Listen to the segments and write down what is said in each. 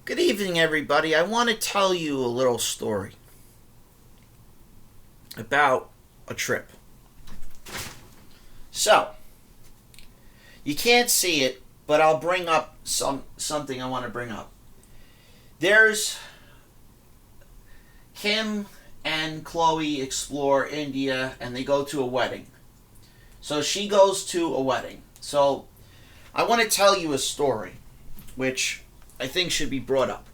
Good evening, everybody. I want to tell you a little story about a trip. So, you can't see it, but I'll bring up something I want to bring up. There's Kim and Chloe explore India and they go to a wedding. So she goes to a wedding. So I want to tell you a story which I think should be brought up.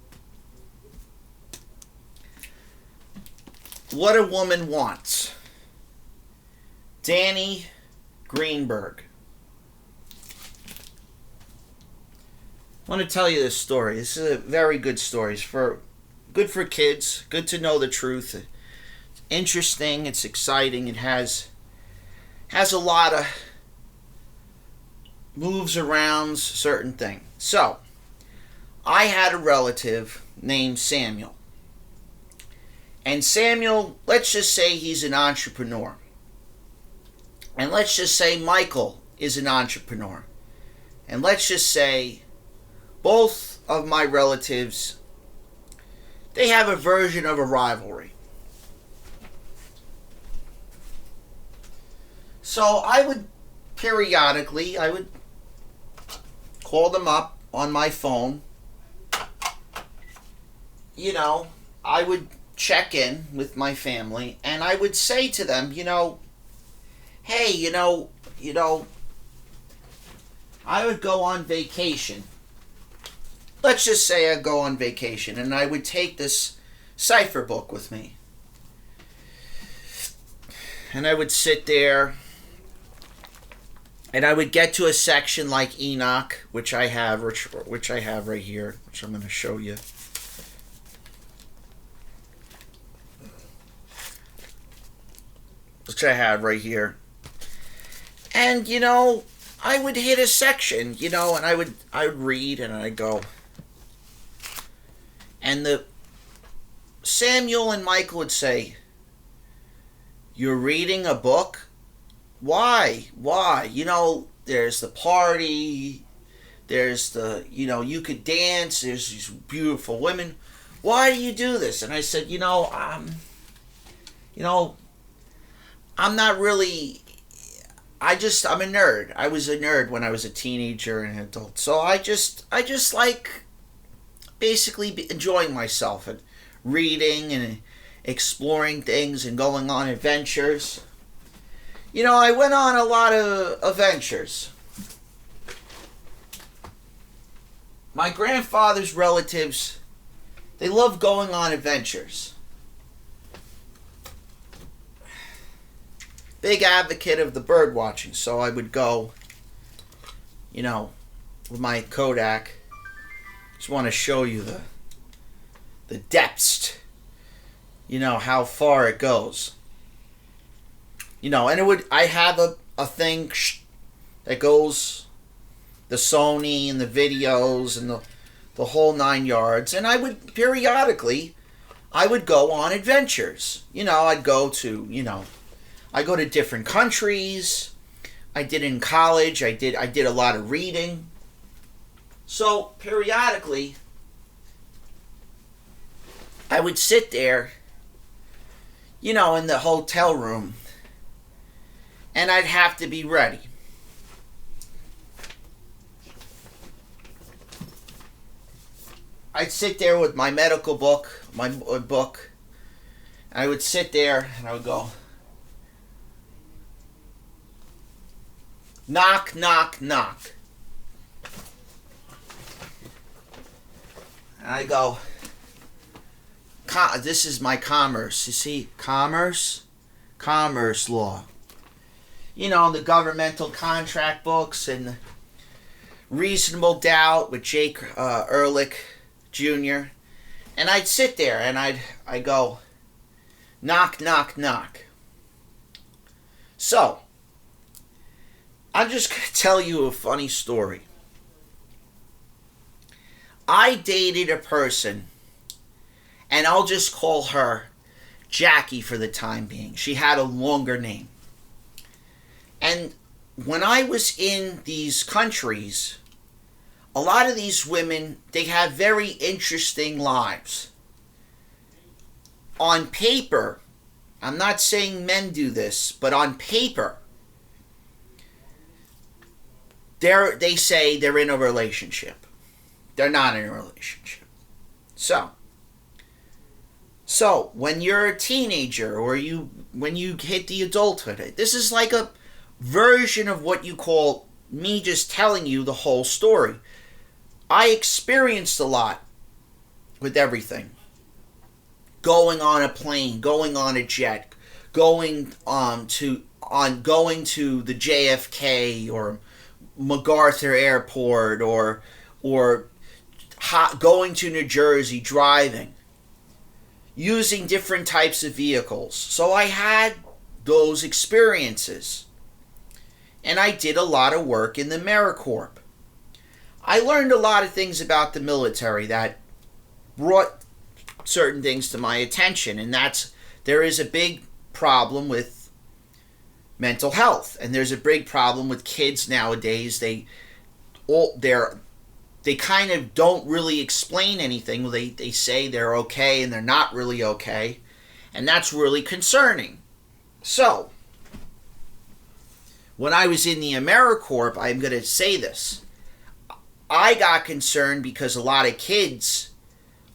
What a Woman Wants. Danny Greenberg. I want to tell you this story. This is a very good story. It's good for kids. Good to know the truth. It's interesting. It's exciting. It has a lot of moves around certain things. So, I had a relative named Samuel. And Samuel, let's just say he's an entrepreneur. And let's just say Michael is an entrepreneur. And let's just say both of my relatives, they have a version of a rivalry. So I would periodically, call them up on my phone. I would check in with my family and I would say to them, hey, I would go on vacation. Let's just say I'd go on vacation and I would take this cipher book with me. And I would sit there and I would get to a section like Enoch, which I have right here, which I'm going to show you. Which I have right here. And, I would hit a section, and I would read and I'd go. And the Samuel and Michael would say, "You're reading a book? Why? There's the party, there's the, you could dance, there's these beautiful women. Why do you do this?" And I said, I'm not really, I'm a nerd. I was a nerd when I was a teenager and an adult. So I just like basically enjoying myself and reading and exploring things and going on adventures. I went on a lot of adventures. My grandfather's relatives, they love going on adventures. Big advocate of the bird watching, so I would go, with my Kodak. Just want to show you the depths, how far it goes. And I have a thing that goes, the Sony and the videos and the whole 9 yards. And I would periodically, go on adventures. I'd go to, I go to different countries. I did in college. I did a lot of reading. So periodically, I would sit there, in the hotel room, and I'd have to be ready. I'd sit there with my medical book, my book. I would sit there and I would go, knock, knock, knock. And I go, this is my commerce. You see, commerce law. The governmental contract books and Reasonable Doubt with Jake Ehrlich Jr. And I'd sit there and I'd go, knock, knock, knock. So, I'm just going to tell you a funny story. I dated a person, and I'll just call her Jackie for the time being. She had a longer name. And when I was in these countries, A lot of these women, they have very interesting lives. On paper, I'm not saying men do this, but on paper, they say they're in a relationship. They're not in a relationship. So when you're a teenager or when you hit the adulthood, this is like a version of what you call me just telling you the whole story. I experienced a lot with everything. Going on a plane, going on a jet, going to the JFK or MacArthur Airport or going to New Jersey, driving, using different types of vehicles. So I had those experiences. And I did a lot of work in the AmeriCorps. I learned a lot of things about the military that brought certain things to my attention, and there is a big problem with mental health, and there's a big problem with kids nowadays. They kind of don't really explain anything. They say they're okay and they're not really okay, and that's really concerning. So when I was in the AmeriCorps, I'm going to say this. I got concerned because a lot of kids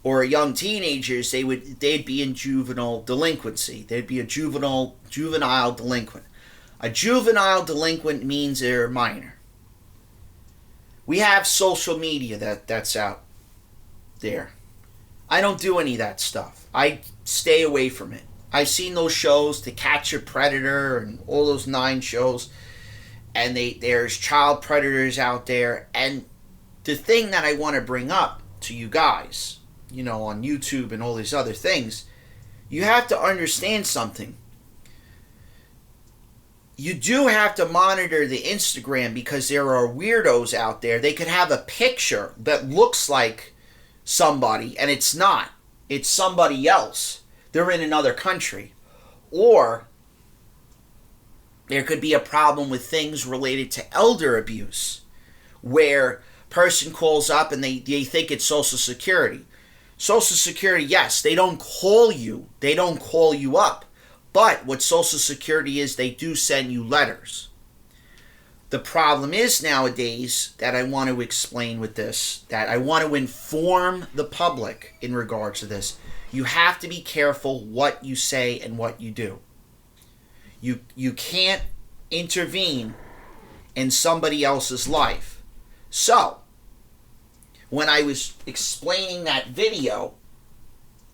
or young teenagers, they'd be in juvenile delinquency. They'd be a juvenile delinquent. A juvenile delinquent means they're a minor. We have social media that's out there. I don't do any of that stuff. I stay away from it. I've seen those shows, To Catch a Predator and all those 9 shows, and there's child predators out there. And the thing that I want to bring up to you guys, on YouTube and all these other things, you have to understand something. You do have to monitor the Instagram because there are weirdos out there. They could have a picture that looks like somebody and it's not. It's somebody else. They're in another country. Or there could be a problem with things related to elder abuse where person calls up and they think it's Social Security. Social Security, yes, they don't call you. They don't call you up. But what Social Security is, they do send you letters. The problem is nowadays that I want to explain with this, that I want to inform the public in regards to this. You have to be careful what you say and what you do. You can't intervene in somebody else's life. So, when I was explaining that video,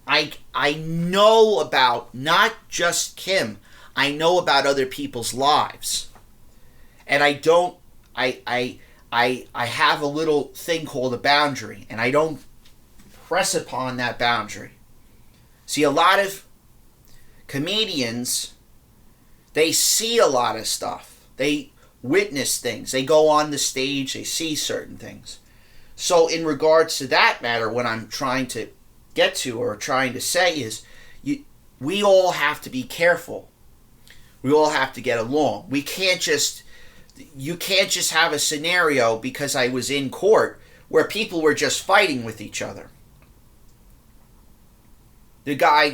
I know about not just Kim. I know about other people's lives. And I have a little thing called a boundary, and I don't press upon that boundary. See, a lot of comedians, they see a lot of stuff. They witness things. They go on the stage, they see certain things. So in regards to that matter, what I'm trying to get to or trying to say is we all have to be careful. We all have to get along. You can't just have a scenario because I was in court where people were just fighting with each other.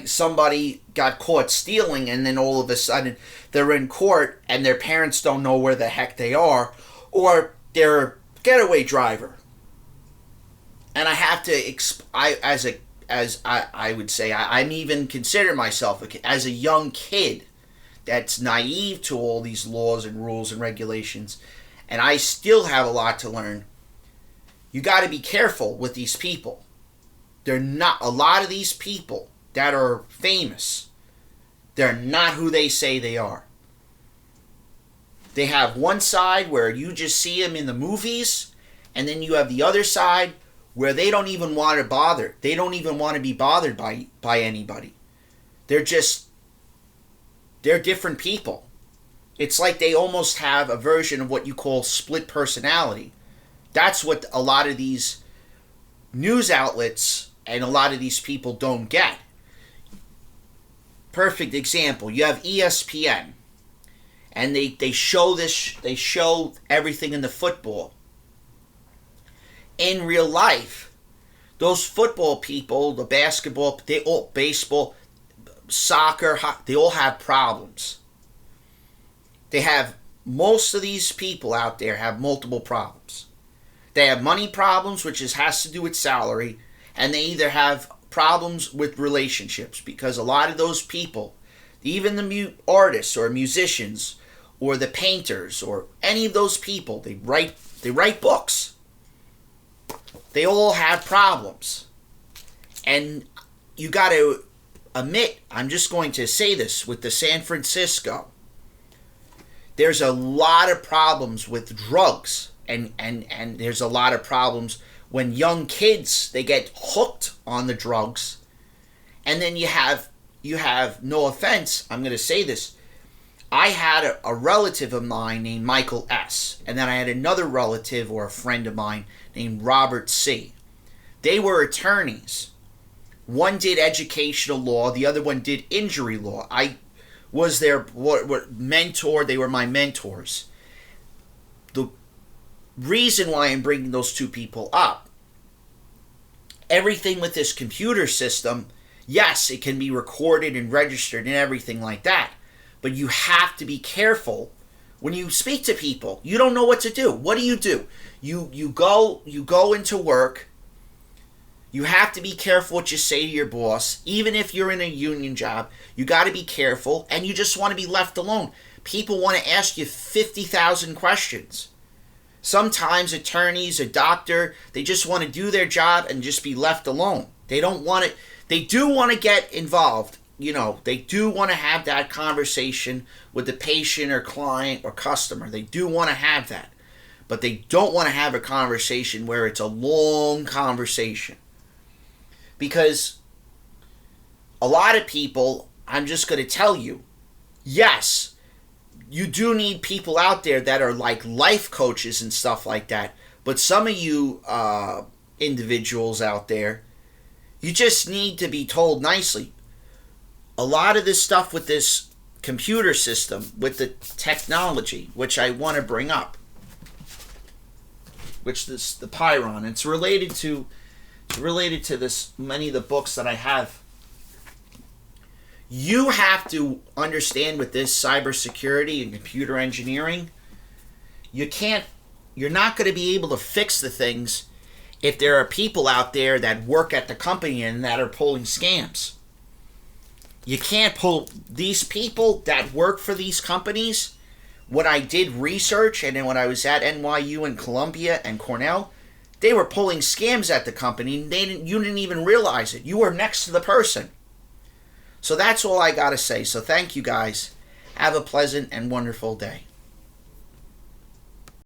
Somebody got caught stealing, and then all of a sudden they're in court and their parents don't know where the heck they are, or they're a getaway driver. And I have to, I would say, I'm even consider myself as a young kid that's naive to all these laws and rules and regulations, and I still have a lot to learn. You got to be careful with these people. They're not, a lot of these people that are famous, they're not who they say they are. They have one side where you just see them in the movies, and then you have the other side where they don't even want to bother. They don't even want to be bothered by anybody. They're different people. It's like they almost have a version of what you call split personality. That's what a lot of these news outlets and a lot of these people don't get. Perfect example. You have ESPN, and they show everything in the football. in real life, those football people, the basketball, baseball, soccer, they all have problems. Most of these people out there have multiple problems. They have money problems, which has to do with salary, and they either have problems with relationships, because a lot of those people, even the artists or musicians or the painters or any of those people, they write books. They all have problems. And you got to admit, I'm just going to say this, with the San Francisco, there's a lot of problems with drugs, and there's a lot of problems when young kids, they get hooked on the drugs. And then you have, no offense, I'm going to say this, I had a relative of mine named Michael S. And then I had another relative or a friend of mine named Robert C. They were attorneys. One did educational law, the other one did injury law. I was their mentor, they were my mentors. The reason why I'm bringing those two people up, everything with this computer system, yes, it can be recorded and registered and everything like that, but you have to be careful when you speak to people. You don't know what to do. What do? You go into work. You have to be careful what you say to your boss. Even if you're in a union job, you got to be careful, and you just want to be left alone. People want to ask you 50,000 questions. Sometimes attorneys, a doctor, they just want to do their job and just be left alone. They don't want it. They do want to get involved. They do want to have that conversation with the patient or client or customer. They do want to have that. But they don't want to have a conversation where it's a long conversation. Because a lot of people, I'm just going to tell you, yes, you do need people out there that are like life coaches and stuff like that. But some of you individuals out there, you just need to be told nicely. A lot of this stuff with this computer system, with the technology, which I want to bring up, which is the Pyron, it's related to this, many of the books that I have. You have to understand with this cybersecurity and computer engineering, you're not going to be able to fix the things if there are people out there that work at the company and that are pulling scams. You can't pull these people that work for these companies. When I did research and then when I was at NYU and Columbia and Cornell, they were pulling scams at the company. You didn't even realize it. You were next to the person. So that's all I got to say. So thank you guys. Have a pleasant and wonderful day.